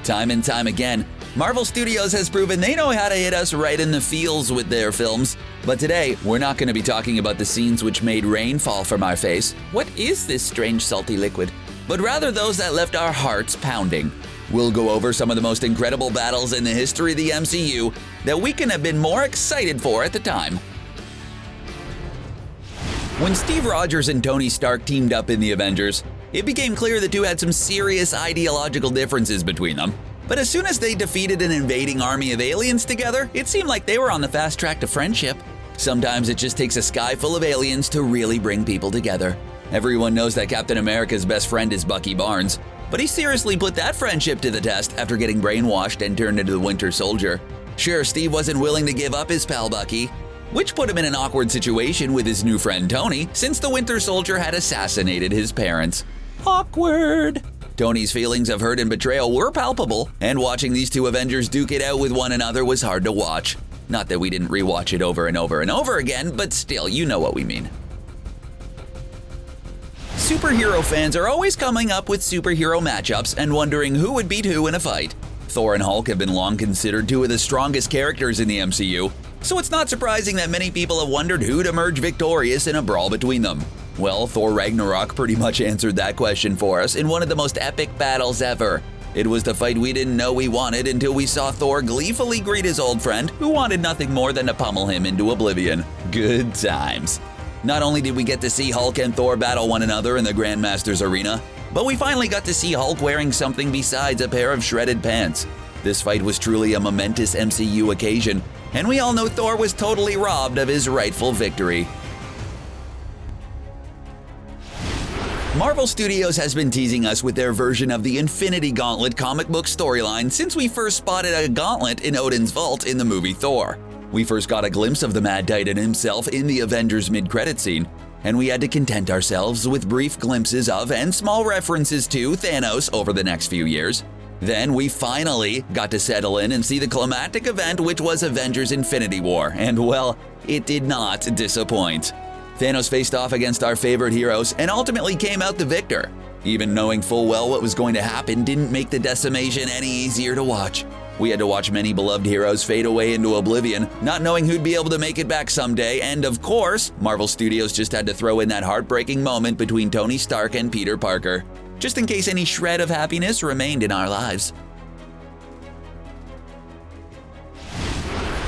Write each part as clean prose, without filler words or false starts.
Time and time again, Marvel Studios has proven they know how to hit us right in the feels with their films. But today, we're not going to be talking about the scenes which made rain fall from our face. What is this strange salty liquid? But rather those that left our hearts pounding. We'll go over some of the most incredible battles in the history of the MCU that we couldn't have been more excited for at the time. When Steve Rogers and Tony Stark teamed up in the Avengers, it became clear the two had some serious ideological differences between them. But as soon as they defeated an invading army of aliens together, it seemed like they were on the fast track to friendship. Sometimes it just takes a sky full of aliens to really bring people together. Everyone knows that Captain America's best friend is Bucky Barnes, but he seriously put that friendship to the test after getting brainwashed and turned into the Winter Soldier. Sure, Steve wasn't willing to give up his pal Bucky, which put him in an awkward situation with his new friend Tony, since the Winter Soldier had assassinated his parents. Awkward! Tony's feelings of hurt and betrayal were palpable, and watching these two Avengers duke it out with one another was hard to watch. Not that we didn't rewatch it over and over and over again, but still, you know what we mean. Superhero fans are always coming up with superhero matchups and wondering who would beat who in a fight. Thor and Hulk have been long considered two of the strongest characters in the MCU, so it's not surprising that many people have wondered who'd emerge victorious in a brawl between them. Well, Thor Ragnarok pretty much answered that question for us in one of the most epic battles ever. It was the fight we didn't know we wanted until we saw Thor gleefully greet his old friend, who wanted nothing more than to pummel him into oblivion. Good times. Not only did we get to see Hulk and Thor battle one another in the Grandmaster's arena, but we finally got to see Hulk wearing something besides a pair of shredded pants. This fight was truly a momentous MCU occasion, and we all know Thor was totally robbed of his rightful victory. Marvel Studios has been teasing us with their version of the Infinity Gauntlet comic book storyline since we first spotted a gauntlet in Odin's vault in the movie Thor. We first got a glimpse of the Mad Titan himself in the Avengers mid-credit scene, and we had to content ourselves with brief glimpses of and small references to Thanos over the next few years. Then we finally got to settle in and see the climactic event, which was Avengers Infinity War, and well, it did not disappoint. Thanos faced off against our favorite heroes and ultimately came out the victor. Even knowing full well what was going to happen didn't make the decimation any easier to watch. We had to watch many beloved heroes fade away into oblivion, not knowing who'd be able to make it back someday, and of course, Marvel Studios just had to throw in that heartbreaking moment between Tony Stark and Peter Parker, just in case any shred of happiness remained in our lives.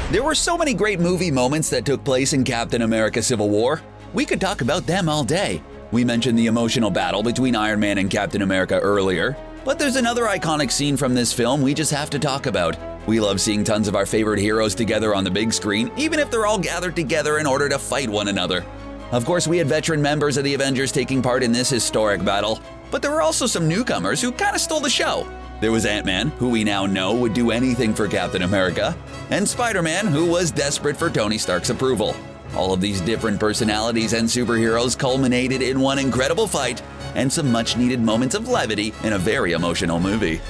There were so many great movie moments that took place in Captain America Civil War. We could talk about them all day. We mentioned the emotional battle between Iron Man and Captain America earlier, but there's another iconic scene from this film we just have to talk about. We love seeing tons of our favorite heroes together on the big screen, even if they're all gathered together in order to fight one another. Of course, we had veteran members of the Avengers taking part in this historic battle, but there were also some newcomers who kind of stole the show. There was Ant-Man, who we now know would do anything for Captain America, and Spider-Man, who was desperate for Tony Stark's approval. All of these different personalities and superheroes culminated in one incredible fight and some much-needed moments of levity in a very emotional movie.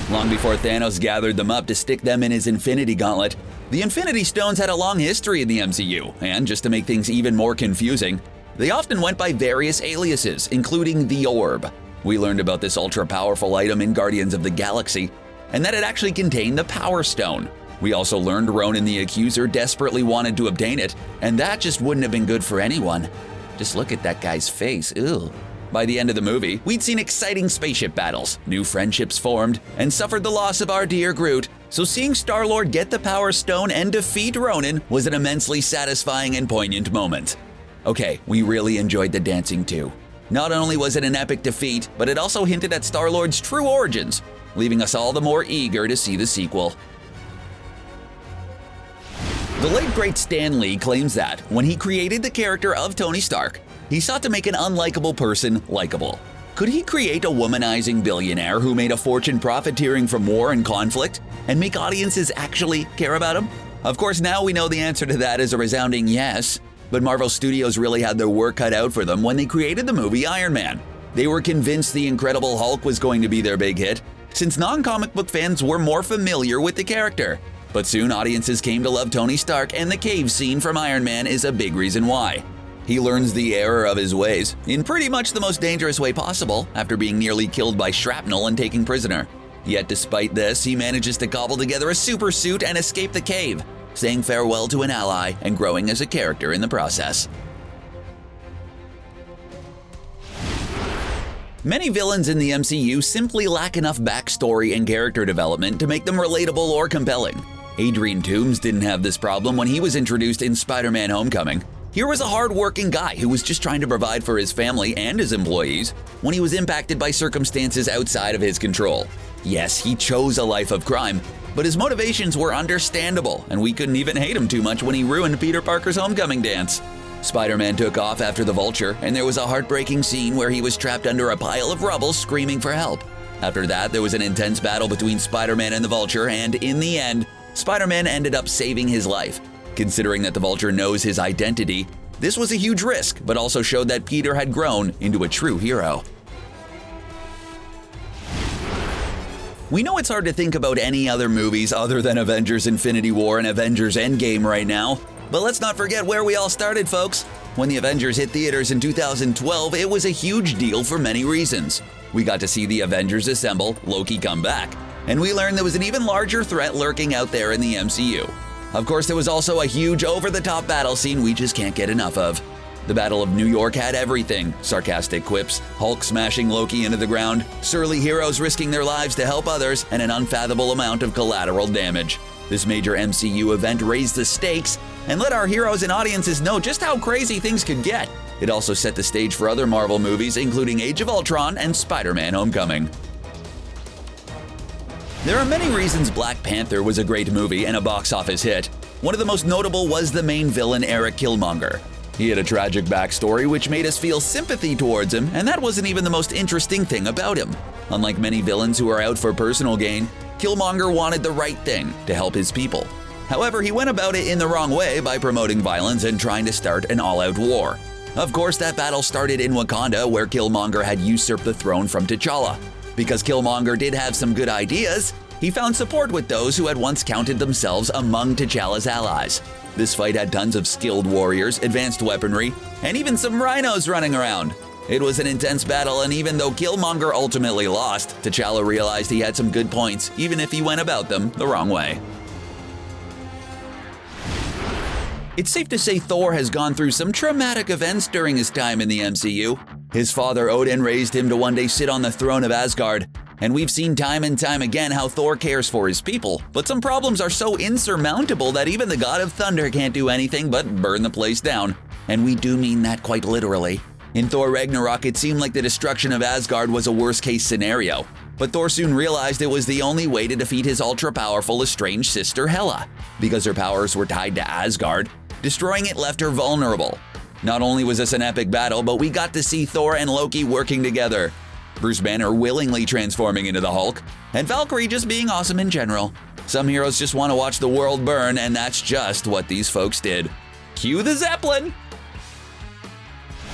Long before Thanos gathered them up to stick them in his Infinity Gauntlet, the Infinity Stones had a long history in the MCU, and just to make things even more confusing, they often went by various aliases, including the Orb. We learned about this ultra-powerful item in Guardians of the Galaxy, and that it actually contained the Power Stone. We also learned Ronan the Accuser desperately wanted to obtain it, and that just wouldn't have been good for anyone. Just look at that guy's face, ew. By the end of the movie, we'd seen exciting spaceship battles, new friendships formed, and suffered the loss of our dear Groot, so seeing Star-Lord get the Power Stone and defeat Ronan was an immensely satisfying and poignant moment. Okay, we really enjoyed the dancing too. Not only was it an epic defeat, but it also hinted at Star-Lord's true origins, leaving us all the more eager to see the sequel. The late great Stan Lee claims that, when he created the character of Tony Stark, he sought to make an unlikable person likable. Could he create a womanizing billionaire who made a fortune profiteering from war and conflict, and make audiences actually care about him? Of course, now we know the answer to that is a resounding yes, but Marvel Studios really had their work cut out for them when they created the movie Iron Man. They were convinced the Incredible Hulk was going to be their big hit, since non-comic book fans were more familiar with the character. But soon audiences came to love Tony Stark, and the cave scene from Iron Man is a big reason why. He learns the error of his ways, in pretty mumuch the most dangerous way possible, after being nearly killed by shrapnel and taken prisoner. Yet despite this, he manages to cobble together a super suit and escape the cave, saying farewell to an ally and growing as a character in the process. Many villains in the MCU simply lack enough backstory and character development to make them relatable or compelling. Adrian Toomes didn't have this problem when he was introduced in Spider-Man Homecoming. Here was a hard-working guy who was just trying to provide for his family and his employees when he was impacted by circumstances outside of his control. Yes, he chose a life of crime, but his motivations were understandable, and we couldn't even hate him too much when he ruined Peter Parker's homecoming dance. Spider-Man took off after the Vulture, and there was a heartbreaking scene where he was trapped under a pile of rubble screaming for help. After that, there was an intense battle between Spider-Man and the Vulture, and in the end, Spider-Man ended up saving his life. Considering that the Vulture knows his identity, this was a huge risk, but also showed that Peter had grown into a true hero. We know it's hard to think about any other movies other than Avengers Infinity War and Avengers Endgame right now, but let's not forget where we all started, folks. When the Avengers hit theaters in 2012, it was a huge deal for many reasons. We got to see the Avengers assemble, Loki come back, and we learned there was an even larger threat lurking out there in the MCU. Of course, there was also a huge over-the-top battle scene we just can't get enough of. The Battle of New York had everything: sarcastic quips, Hulk smashing Loki into the ground, surly heroes risking their lives to help others, and an unfathomable amount of collateral damage. This major MCU event raised the stakes and let our heroes and audiences know just how crazy things could get. It also set the stage for other Marvel movies, including Age of Ultron and Spider-Man Homecoming. There are many reasons Black Panther was a great movie and a box office hit. One of the most notable was the main villain, Erik Killmonger. He had a tragic backstory which made us feel sympathy towards him, and that wasn't even the most interesting thing about him. Unlike many villains who are out for personal gain, Killmonger wanted the right thing, to help his people. However, he went about it in the wrong way by promoting violence and trying to start an all-out war. Of course, that battle started in Wakanda, where Killmonger had usurped the throne from T'Challa. Because Killmonger did have some good ideas, he found support with those who had once counted themselves among T'Challa's allies. This fight had tons of skilled warriors, advanced weaponry, and even some rhinos running around. It was an intense battle, and even though Killmonger ultimately lost, T'Challa realized he had some good points, even if he went about them the wrong way. It's safe to say Thor has gone through some traumatic events during his time in the MCU. His father Odin raised him to one day sit on the throne of Asgard, and we've seen time and time again how Thor cares for his people, but some problems are so insurmountable that even the God of Thunder can't do anything but burn the place down. And we do mean that quite literally. In Thor Ragnarok, it seemed like the destruction of Asgard was a worst-case scenario, but Thor soon realized it was the only way to defeat his ultra-powerful estranged sister Hela. Because her powers were tied to Asgard, destroying it left her vulnerable. Not only was this an epic battle, but we got to see Thor and Loki working together. Bruce Banner willingly transforming into the Hulk, and Valkyrie just being awesome in general. Some heroes just want to watch the world burn, and that's just what these folks did. Cue the Zeppelin!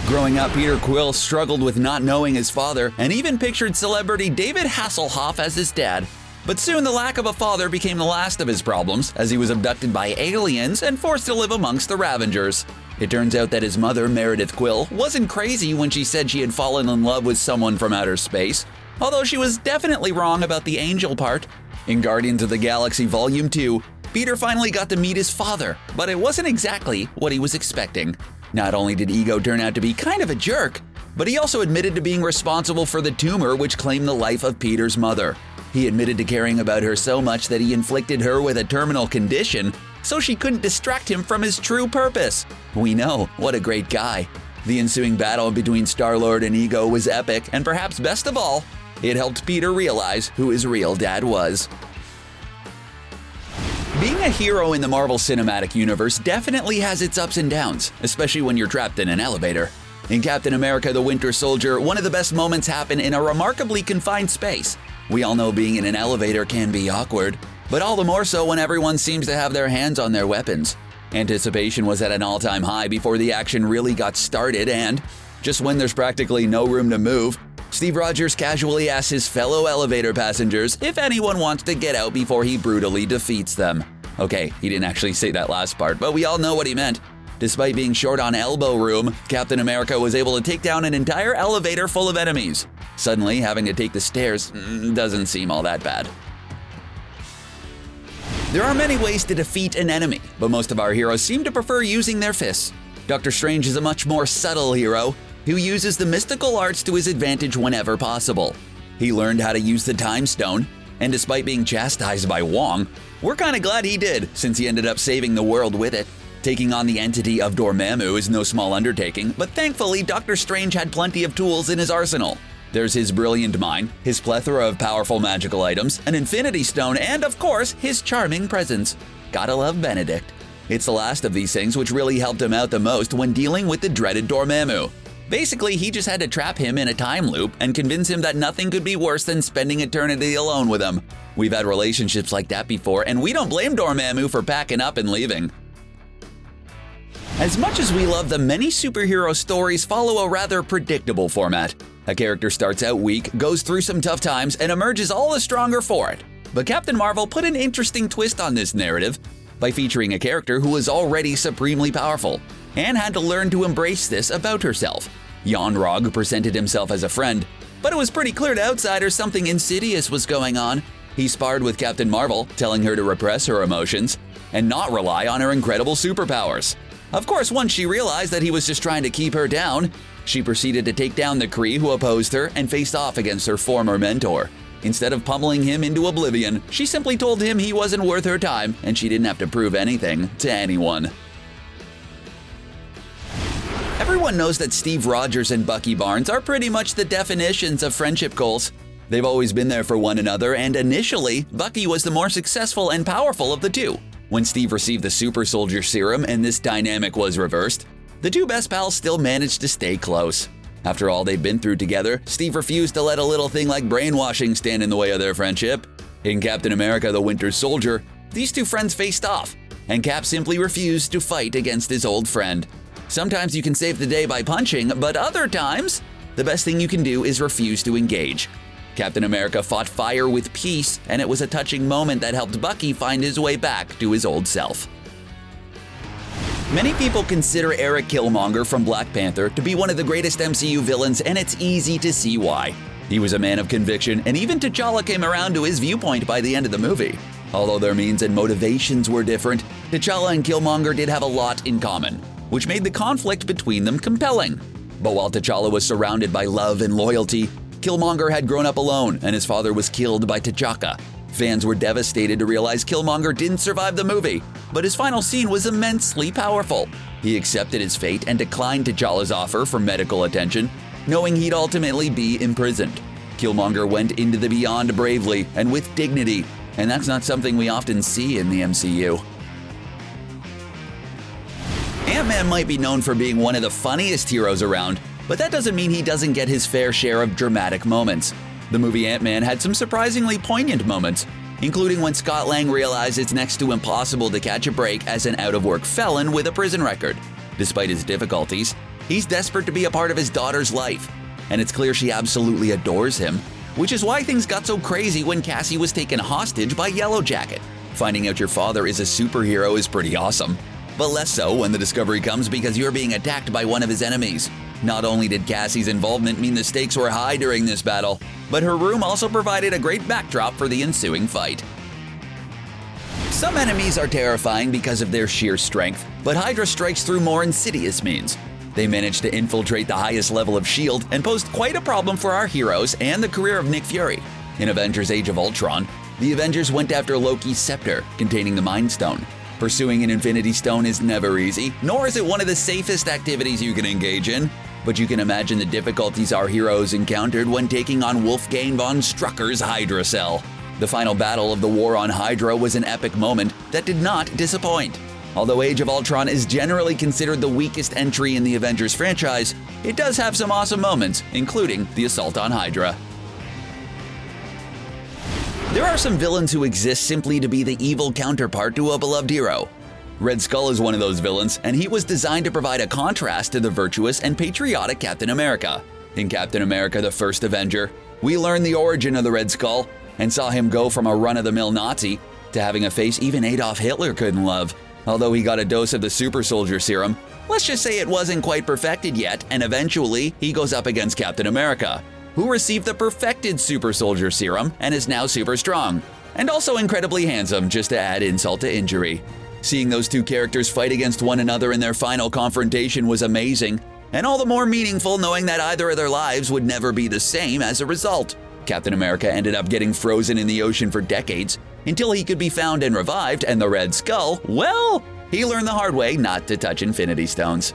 Growing up, Peter Quill struggled with not knowing his father, and even pictured celebrity David Hasselhoff as his dad. But soon the lack of a father became the last of his problems, as he was abducted by aliens and forced to live amongst the Ravengers. It turns out that his mother, Meredith Quill, wasn't crazy when she said she had fallen in love with someone from outer space, although she was definitely wrong about the angel part. In Guardians of the Galaxy Volume 2, Peter finally got to meet his father, but it wasn't exactly what he was expecting. Not only did Ego turn out to be kind of a jerk, but he also admitted to being responsible for the tumor which claimed the life of Peter's mother. He admitted to caring about her so much that he inflicted her with a terminal condition so she couldn't distract him from his true purpose. We know, what a great guy. The ensuing battle between Star-Lord and Ego was epic, and perhaps best of all, it helped Peter realize who his real dad was. Being a hero in the Marvel Cinematic Universe definitely has its ups and downs, especially when you're trapped in an elevator. In Captain America: The Winter Soldier, one of the best moments happened in a remarkably confined space. We all know being in an elevator can be awkward, but all the more so when everyone seems to have their hands on their weapons. Anticipation was at an all-time high before the action really got started, and just when there's practically no room to move, Steve Rogers casually asks his fellow elevator passengers if anyone wants to get out before he brutally defeats them. Okay, he didn't actually say that last part, but we all know what he meant. Despite being short on elbow room, Captain America was able to take down an entire elevator full of enemies. Suddenly, having to take the stairs doesn't seem all that bad. There are many ways to defeat an enemy, but most of our heroes seem to prefer using their fists. Doctor Strange is a much more subtle hero who uses the mystical arts to his advantage whenever possible. He learned how to use the Time Stone, and despite being chastised by Wong, we're kinda glad he did, since he ended up saving the world with it. Taking on the entity of Dormammu is no small undertaking, but thankfully Doctor Strange had plenty of tools in his arsenal. There's his brilliant mind, his plethora of powerful magical items, an Infinity Stone, and of course, his charming presence. Gotta love Benedict. It's the last of these things which really helped him out the most when dealing with the dreaded Dormammu. Basically, he just had to trap him in a time loop and convince him that nothing could be worse than spending eternity alone with him. We've had relationships like that before, and we don't blame Dormammu for packing up and leaving. As much as we love them, many superhero stories follow a rather predictable format. A character starts out weak, goes through some tough times, and emerges all the stronger for it. But Captain Marvel put an interesting twist on this narrative by featuring a character who was already supremely powerful and had to learn to embrace this about herself. Yon-Rogg presented himself as a friend, but it was pretty clear to outsiders something insidious was going on. He sparred with Captain Marvel, telling her to repress her emotions and not rely on her incredible superpowers. Of course, once she realized that he was just trying to keep her down, she proceeded to take down the Kree who opposed her and faced off against her former mentor. Instead of pummeling him into oblivion, she simply told him he wasn't worth her time and she didn't have to prove anything to anyone. Everyone knows that Steve Rogers and Bucky Barnes are pretty much the definitions of friendship goals. They've always been there for one another, and initially, Bucky was the more successful and powerful of the two. When Steve received the super soldier serum and this dynamic was reversed, the two best pals still managed to stay close. After all they've been through together, Steve refused to let a little thing like brainwashing stand in the way of their friendship. In Captain America: The Winter Soldier, these two friends faced off, and Cap simply refused to fight against his old friend. Sometimes you can save the day by punching, but other times, the best thing you can do is refuse to engage. Captain America fought fire with peace, and it was a touching moment that helped Bucky find his way back to his old self. Many people consider Erik Killmonger from Black Panther to be one of the greatest MCU villains, and it's easy to see why. He was a man of conviction, and even T'Challa came around to his viewpoint by the end of the movie. Although their means and motivations were different, T'Challa and Killmonger did have a lot in common, which made the conflict between them compelling. But while T'Challa was surrounded by love and loyalty, Killmonger had grown up alone, and his father was killed by T'Chaka. Fans were devastated to realize Killmonger didn't survive the movie, but his final scene was immensely powerful. He accepted his fate and declined T'Challa's offer for medical attention, knowing he'd ultimately be imprisoned. Killmonger went into the beyond bravely and with dignity, and that's not something we often see in the MCU. Ant-Man might be known for being one of the funniest heroes around, but that doesn't mean he doesn't get his fair share of dramatic moments. The movie Ant-Man had some surprisingly poignant moments, including when Scott Lang realized it's next to impossible to catch a break as an out-of-work felon with a prison record. Despite his difficulties, he's desperate to be a part of his daughter's life, and it's clear she absolutely adores him, which is why things got so crazy when Cassie was taken hostage by Yellow Jacket. Finding out your father is a superhero is pretty awesome, but less so when the discovery comes because you're being attacked by one of his enemies. Not only did Cassie's involvement mean the stakes were high during this battle, but her room also provided a great backdrop for the ensuing fight. Some enemies are terrifying because of their sheer strength, but Hydra strikes through more insidious means. They managed to infiltrate the highest level of S.H.I.E.L.D. and posed quite a problem for our heroes and the career of Nick Fury. In Avengers Age of Ultron, the Avengers went after Loki's scepter, containing the Mind Stone. Pursuing an Infinity Stone is never easy, nor is it one of the safest activities you can engage in. But you can imagine the difficulties our heroes encountered when taking on Wolfgang von Strucker's Hydra Cell. The final battle of the war on Hydra was an epic moment that did not disappoint. Although Age of Ultron is generally considered the weakest entry in the Avengers franchise, it does have some awesome moments, including the assault on Hydra. There are some villains who exist simply to be the evil counterpart to a beloved hero. Red Skull is one of those villains, and he was designed to provide a contrast to the virtuous and patriotic Captain America. In Captain America: The First Avenger, we learned the origin of the Red Skull and saw him go from a run-of-the-mill Nazi to having a face even Adolf Hitler couldn't love. Although he got a dose of the super soldier serum, Let's just say it wasn't quite perfected yet, and eventually he goes up against Captain America, who received the perfected super soldier serum and is now super strong, and also incredibly handsome, just to add insult to injury. Seeing those two characters fight against one another in their final confrontation was amazing, and all the more meaningful knowing that either of their lives would never be the same as a result. Captain America ended up getting frozen in the ocean for decades, until he could be found and revived, and the Red Skull, well, he learned the hard way not to touch Infinity Stones.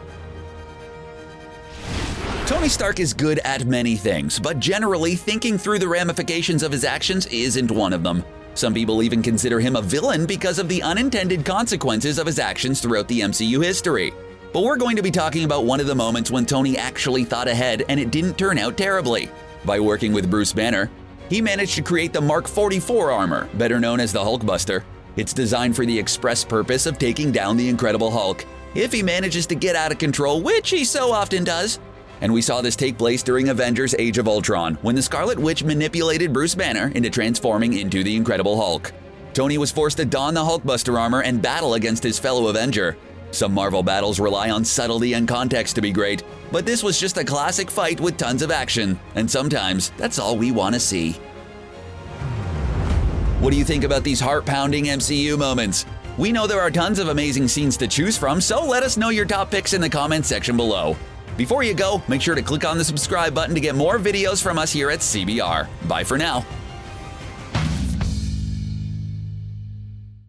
Tony Stark is good at many things, but generally thinking through the ramifications of his actions isn't one of them. Some people even consider him a villain because of the unintended consequences of his actions throughout the MCU history. But we're going to be talking about one of the moments when Tony actually thought ahead and it didn't turn out terribly. By working with Bruce Banner, he managed to create the Mark 44 armor, better known as the Hulkbuster. It's designed for the express purpose of taking down the Incredible Hulk, if he manages to get out of control, which he so often does. And we saw this take place during Avengers Age of Ultron, when the Scarlet Witch manipulated Bruce Banner into transforming into the Incredible Hulk. Tony was forced to don the Hulkbuster armor and battle against his fellow Avenger. Some Marvel battles rely on subtlety and context to be great, but this was just a classic fight with tons of action, and sometimes that's all we want to see. What do you think about these heart-pounding MCU moments? We know there are tons of amazing scenes to choose from, so let us know your top picks in the comments section below. Before you go, make sure to click on the subscribe button to get more videos from us here at CBR. Bye for now.